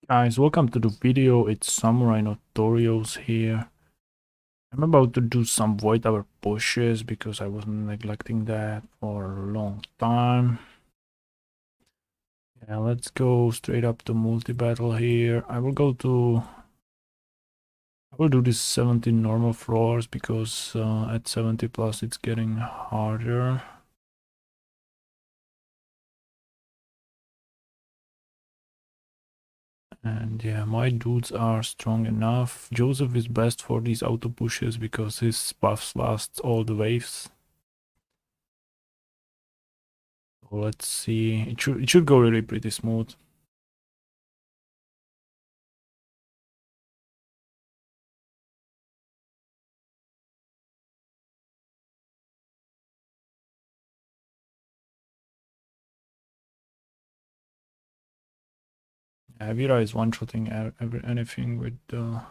Guys, welcome to the video. It's Samurai Notorious here. I'm about to do some void tower pushes because I was neglecting that for a long time. Yeah, let's go straight up to multi-battle here. I will do this 17 normal floors because at 70 plus it's getting harder. And yeah, my dudes are strong enough. Joseph is best for these auto pushes because his buffs last all the waves. So let's see. It should go really pretty smooth. Vira is one-shotting anything with the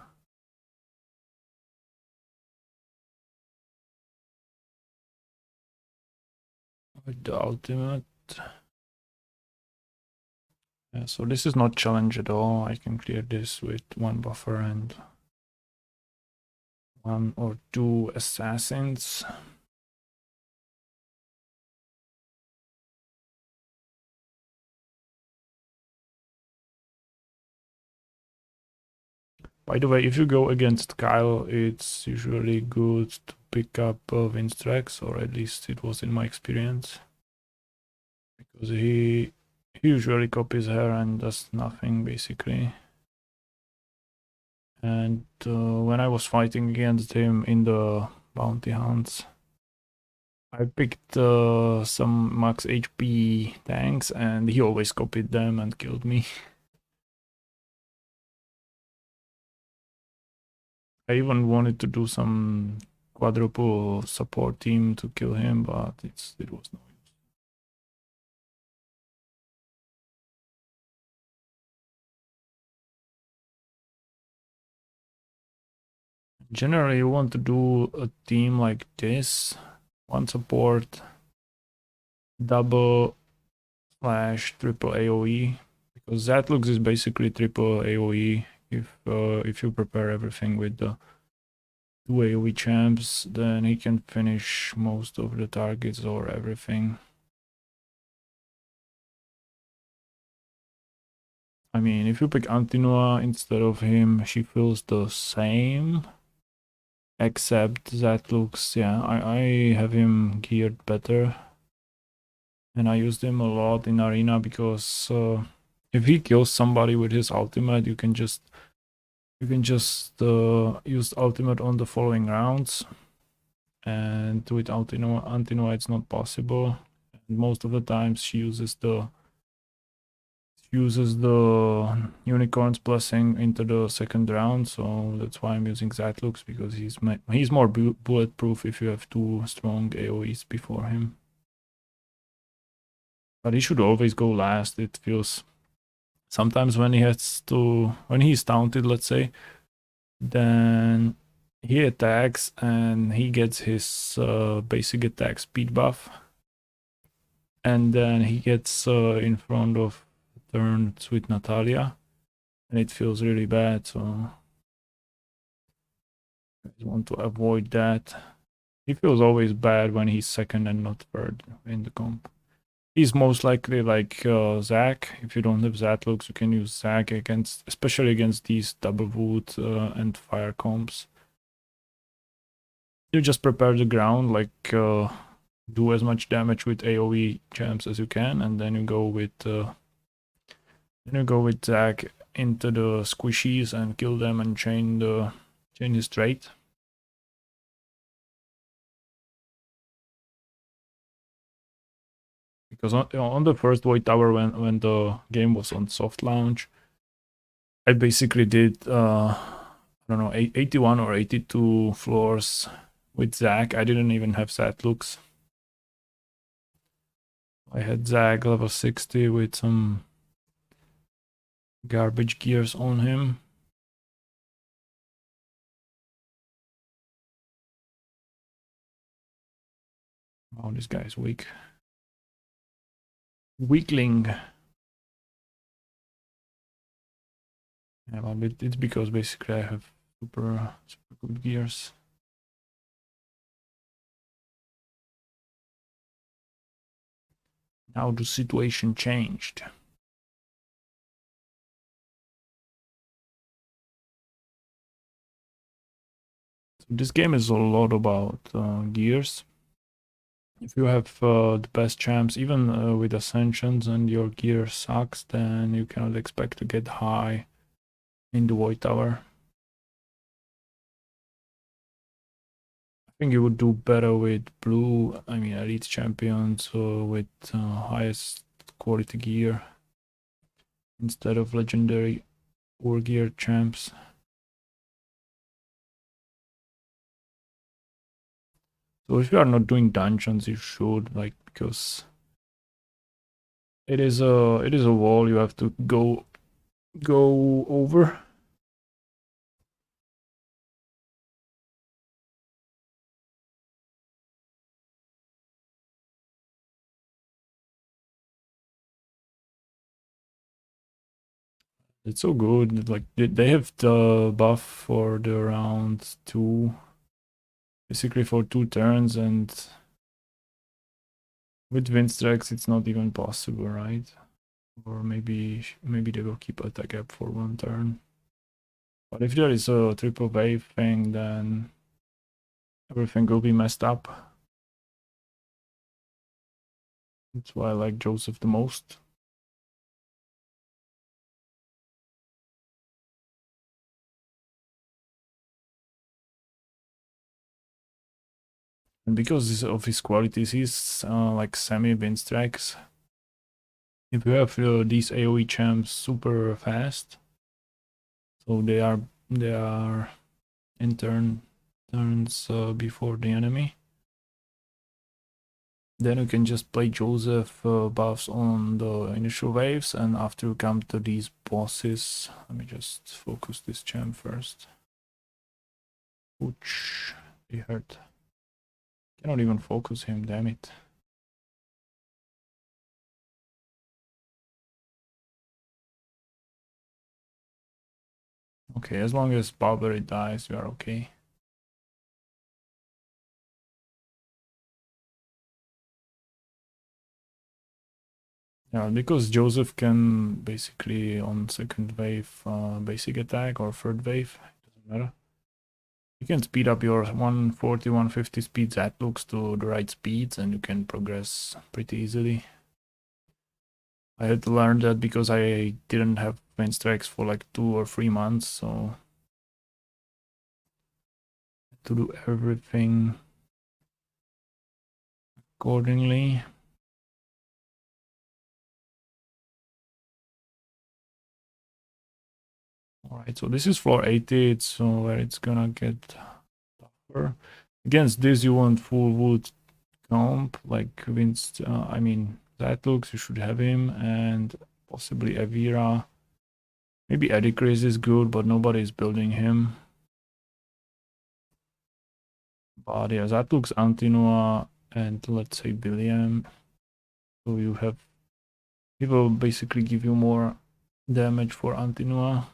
ultimate. Yeah, so this is not challenge at all. I can clear this with one buffer and one or two assassins. By the way, if you go against Kyle, it's usually good to pick up Winstrax, or at least it was in my experience, because he usually copies her and does nothing basically. And when I was fighting against him in the bounty hunts, I picked some max HP tanks and he always copied them and killed me. I even wanted to do some quadruple support team to kill him, but it was no use. Generally, you want to do a team like this: one support, double slash triple AOE, because Zatlux is basically triple AOE. If you prepare everything with the two AoE champs, then he can finish most of the targets or everything. I mean, if you pick Antinua instead of him, she feels the same. Except that looks, yeah, I have him geared better. And I used him a lot in Arena because if he kills somebody with his ultimate, you can just use ultimate on the following rounds. And with Antinua it's not possible. And most of the times she uses the unicorn's blessing into the second round, so that's why I'm using Zatlux, because he's more bulletproof if you have two strong AoEs before him. But he should always go last. It feels sometimes when he's taunted, let's say, then he attacks and he gets his basic attack speed buff, and then he gets in front of turns with Natalia, and it feels really bad. So I want to avoid that. He feels always bad when he's second and not third in the comp. He's most likely like Zac. If you don't have Zatlux, you can use Zac against, especially against these double wood and fire comps. You just prepare the ground, like do as much damage with AoE champs as you can, and then you go with Zac into the squishies and kill them and chain his trait. Because on the first Void Tower, when the game was on soft launch, I basically did I don't know, 81 or 82 floors with Zac. I didn't even have Zatlux. I had Zac level 60 with some garbage gears on him. Oh, this guy's weak. Weakling. Yeah, well, it's because basically I have super good gears. Now the situation changed. So this game is a lot about gears. If you have the best champs, even with Ascensions, and your gear sucks, then you cannot expect to get high in the Void Tower. I think you would do better with blue, I mean elite champions with highest quality gear instead of legendary or gear champs. So if you are not doing dungeons, you should, like, because it is a wall you have to go over. It's so good. Like they have the buff for the round 2, basically for 2 turns, and with Windstrikes it's not even possible, right? Or maybe they will keep attack gap for 1 turn. But if there is a triple wave thing, then everything will be messed up. That's why I like Joseph the most. And because of his qualities, he's like semi Windstrikes. If you have these AoE champs super fast, so they are in turns before the enemy, then you can just play Joseph buffs on the initial waves, and after you come to these bosses, let me just focus this champ first. Ouch, he hurt. Cannot even focus him, damn it. Okay, as long as Barbary dies, we are okay. Yeah, because Joseph can basically on second wave basic attack or third wave, it doesn't matter. You can speed up your 140, 150 speeds that looks to the right speeds, and you can progress pretty easily. I had to learn that because I didn't have Windstrikes for like 2 or 3 months, so to do everything accordingly. Alright, so this is floor 80, it's where it's gonna get tougher. Against this you want full wood comp, like I mean Zatlux, you should have him, and possibly Evira. Maybe Edicris is good, but nobody is building him. But yeah, Zatlux, Antinua, and let's say Billiam. So you have, he will basically give you more damage for Antinua.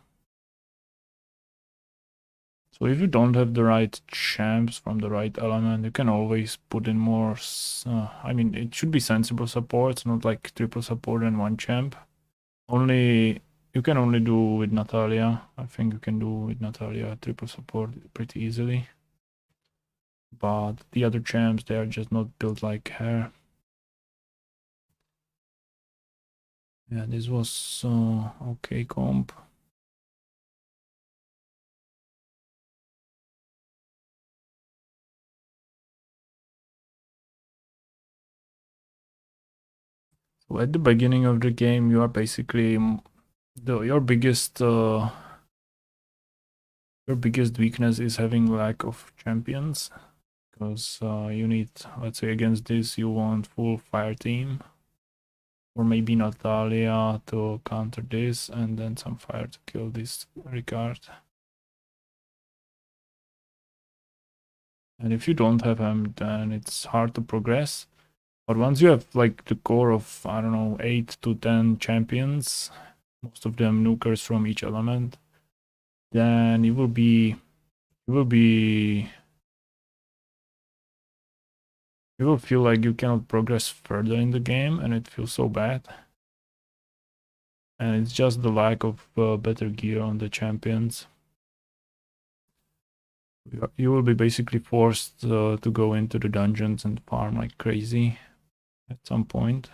So if you don't have the right champs from the right element, you can always put in more, I mean, it should be sensible supports, not like triple support and 1 champ. You can only do with Natalia. I think you can do with Natalia triple support pretty easily. But the other champs, they are just not built like her. Yeah, this was okay comp. So at the beginning of the game, you are basically your biggest weakness is having lack of champions, because you need, let's say against this, you want full fire team, or maybe Natalia to counter this, and then some fire to kill this Ricard. And if you don't have him, then it's hard to progress. But once you have like the core of, I don't know, 8 to 10 champions, most of them nukers from each element, then you will feel like you cannot progress further in the game, and it feels so bad. And it's just the lack of better gear on the champions. You will be basically forced to go into the dungeons and farm like crazy at some point.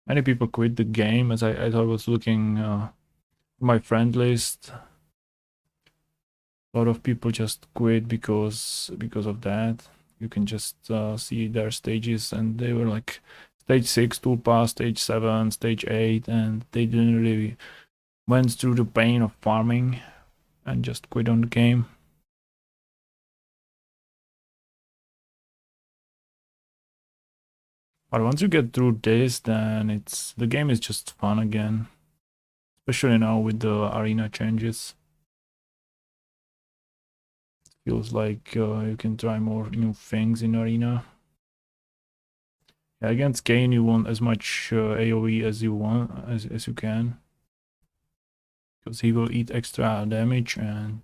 Many people quit the game, as I was looking my friend list. A lot of people just quit because of that. You can just see their stages, and they were like stage 6 tool pass, stage 7, stage 8, and they didn't really went through the pain of farming and just quit on the game. But once you get through this, then the game is just fun again, especially now with the arena changes. It feels like you can try more new things in arena. Yeah, against Kayn, you want as much AoE as you want, as you can, because he will eat extra damage, and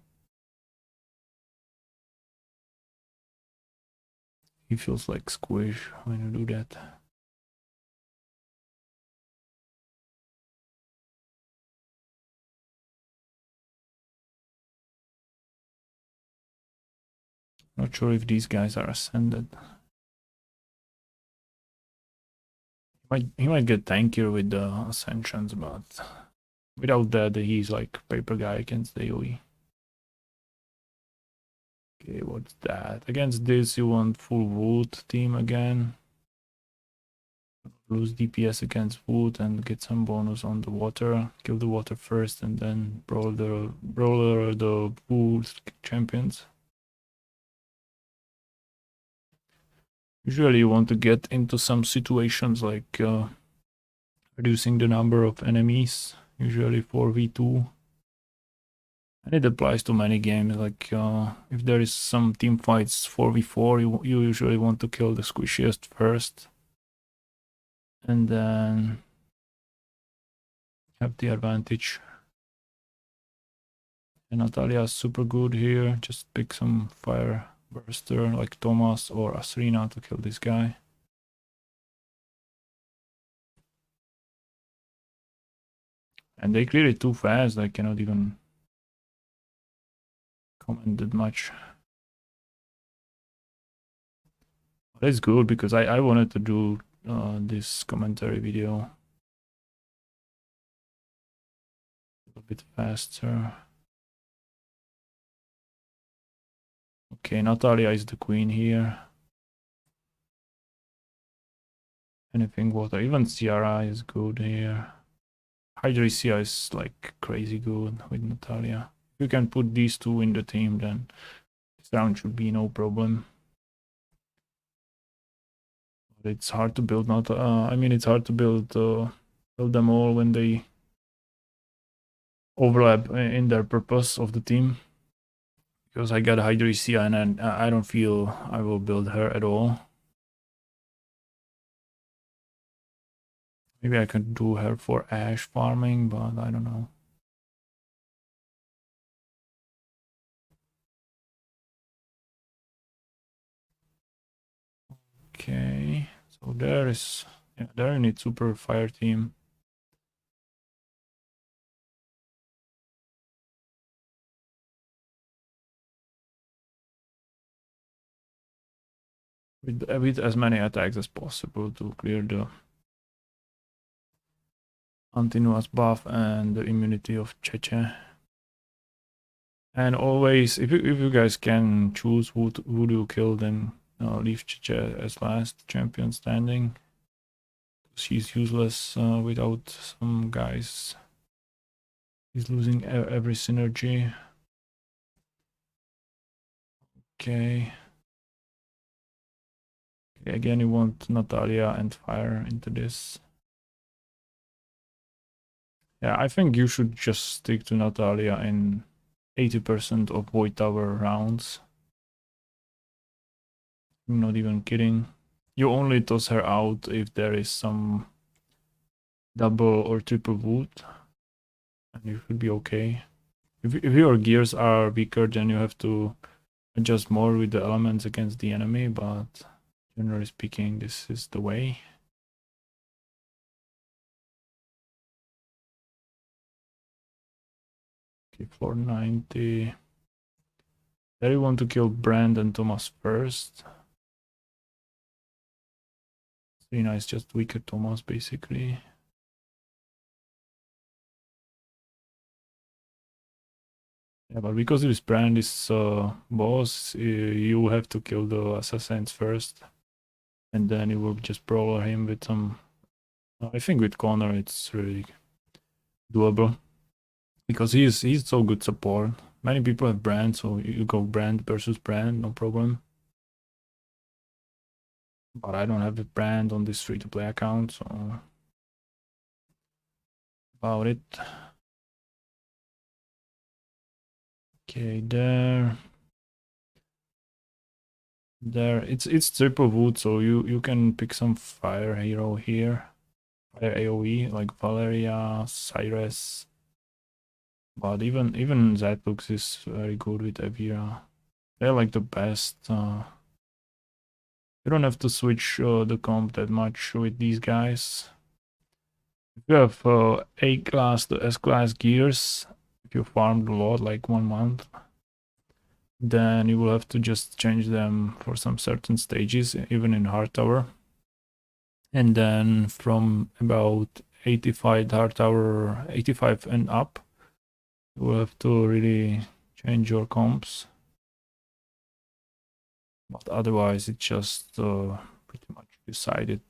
he feels like squish when you do that. Not sure if these guys are ascended. He might get tankier with the ascensions, but without that, he's like paper guy against AoE. Okay, what's that? Against this, you want full wood team again. Lose DPS against wood and get some bonus on the water. Kill the water first and then brawler the wood champions. Usually you want to get into some situations like reducing the number of enemies, usually 4v2. And it applies to many games, like if there is some team fights 4v4, you usually want to kill the squishiest first. And then have the advantage. And Natalia is super good here. Just pick some fire burster like Thomas or Asrina to kill this guy. And they clear it too fast, I cannot even comment that much. But it's good because I wanted to do this commentary video a little bit faster. Okay, Natalia is the queen here. Anything water, even Ciara is good here. Hydresia is like crazy good with Natalia. If you can put these two in the team, then this round should be no problem. But it's hard to build. I mean, it's hard to build them all when they overlap in their purpose of the team. Because I got Hydresia and I don't feel I will build her at all. Maybe I could do her for Ashe farming, but I don't know. Okay, so there you need super fire team. With as many attacks as possible to clear the Antinua's buff and the immunity of Cheche. And always, if you guys can choose who do you kill, then leave Cheche as last champion standing. She's useless without some guys. He's losing every synergy. Okay. Again, you want Natalia and fire into this. Yeah, I think you should just stick to Natalia in 80% of Void Tower rounds. I'm not even kidding. You only toss her out if there is some double or triple wood. and you should be okay. If your gears are weaker, then you have to adjust more with the elements against the enemy, but generally speaking, this is the way. Okay, floor 90. There you want to kill Brand and Thomas first. Serena is just weaker Thomas, basically. Yeah, but because this Brand is boss, you have to kill the assassins first. And then you will just brawler him with some... I think with Connor it's really doable. Because he's so good support. Many people have Brand, so you go Brand versus Brand, no problem. But I don't have a Brand on this free-to-play account, so... About it. Okay, there. It's triple wood, so you can pick some fire hero here. Fire AoE, like Valeria, Cyrus. But even Zetlux is very good with Evira. They're like the best. You don't have to switch the comp that much with these guys. If you have A class to S class gears, if you farmed a lot, like 1 month, then you will have to just change them for some certain stages, even in Hard Tower. And then from about 85 Hard Tower, 85 and up, you will have to really change your comps. But otherwise, it's just pretty much decided.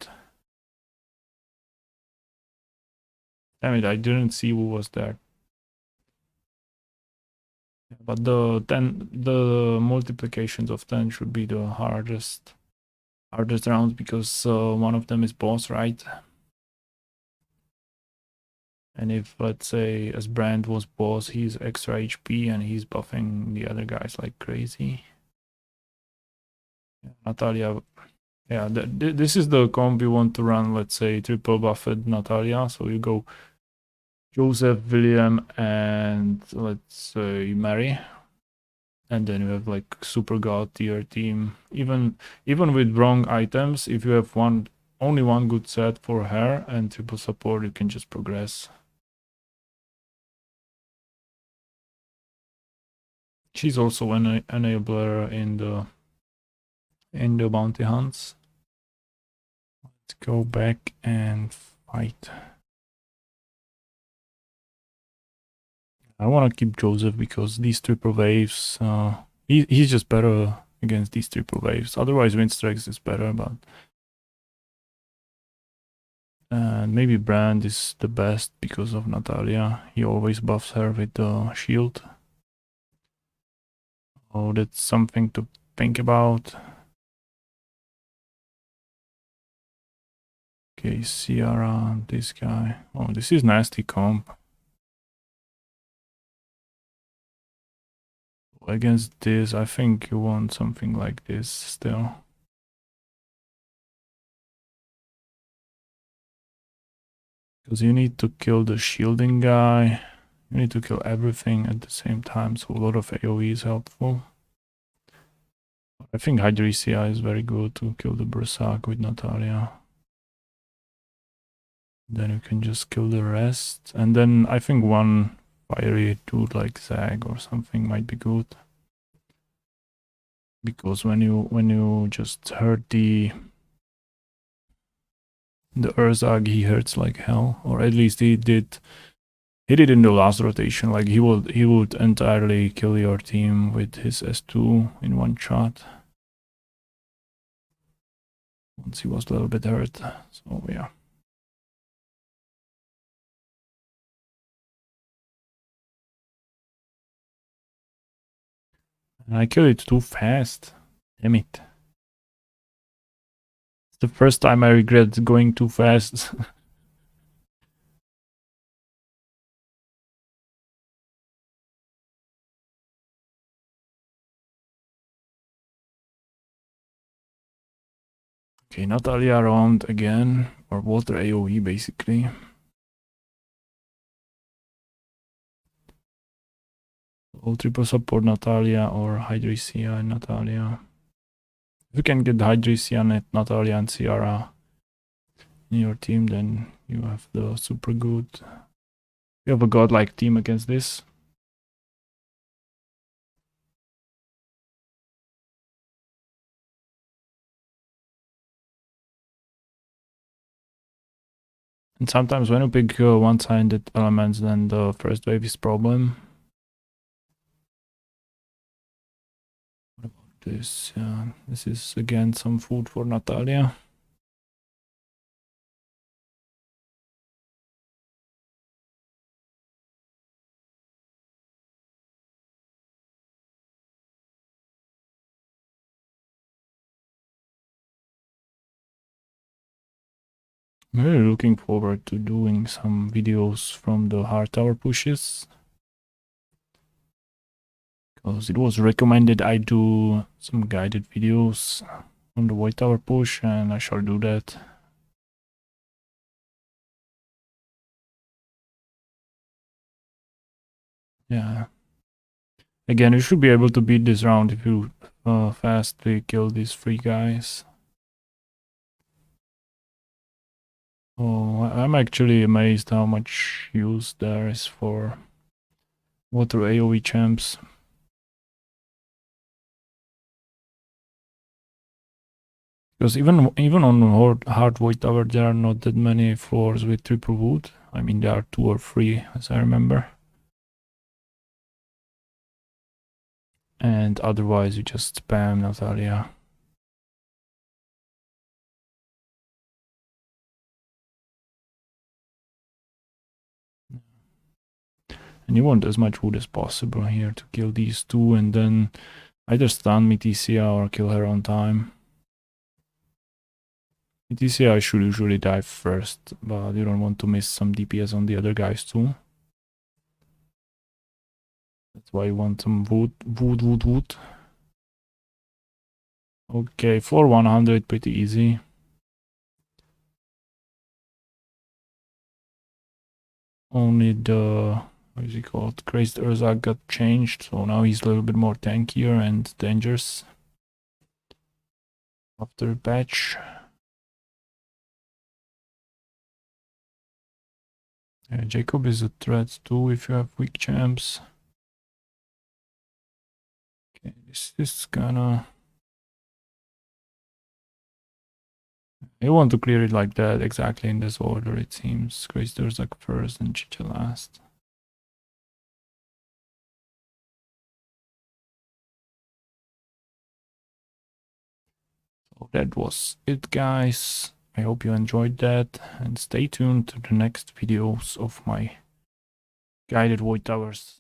Damn it, I didn't see who was there. But the multiplications of 10 should be the hardest rounds, because one of them is boss, right? And if, let's say, as Brand was boss, he's extra HP and he's buffing the other guys like crazy. Natalia, yeah, this is the comp you want to run, let's say, triple buffed Natalia. So you go Joseph, William, and let's say Mary. And then you have like super god tier team. Even with wrong items, if you have only one good set for her and triple support, you can just progress. She's also an enabler in the bounty hunts. Let's go back and fight. I want to keep Joseph because these triple waves, he's just better against these triple waves. Otherwise, Winstrex is better, but maybe Brand is the best because of Natalia. He always buffs her with the shield. Oh, that's something to think about. Okay, Ciara, this guy. Oh, this is nasty comp. Against this, I think you want something like this still. Because you need to kill the shielding guy. You need to kill everything at the same time, so a lot of AoE is helpful. I think Hydresia is very good to kill the Berserk with Natalia. Then you can just kill the rest. And then I think one fiery dude like Zag or something might be good. Because when you just hurt the Urzag, he hurts like hell. Or at least he did in the last rotation. Like he would entirely kill your team with his S2 in one shot. Once he was a little bit hurt. So yeah. And I killed it too fast. Damn it. It's the first time I regret going too fast. Okay, Natalia around again, or water AoE basically. So triple support Natalia or Hydrisia and Natalia. If you can get Hydrisia and Natalia and Ciara in your team, then you have the super good. You have a godlike team against this. And sometimes when you pick one-sided elements, then the first wave is problem. What about this? Yeah, this is again some food for Natalia. I'm really looking forward to doing some videos from the hard tower pushes, because it was recommended I do some guided videos on the white tower push, and I shall do that. Yeah. Again, you should be able to beat this round if you fastly kill these 3 guys. Oh, I'm actually amazed how much use there is for water AoE champs. Because even on hard white tower there are not that many floors with triple wood. I mean there are 2 or 3 as I remember. And otherwise you just spam Natalia. And you want as much wood as possible here to kill these 2 and then either stun Mitisia or kill her on time. Mitisia should usually die first, but you don't want to miss some DPS on the other guys too. That's why you want some wood. Okay, for 100, pretty easy. Only the, what is he called? Crazed Urzak got changed, so now he's a little bit more tankier and dangerous. After the patch. Yeah, Jacob is a threat too if you have weak champs. Okay, this is gonna... You want to clear it like that, exactly in this order it seems. Crazed Urzak first and Chicha last. So that was it, guys. I hope you enjoyed that, and stay tuned to the next videos of my guided white towers.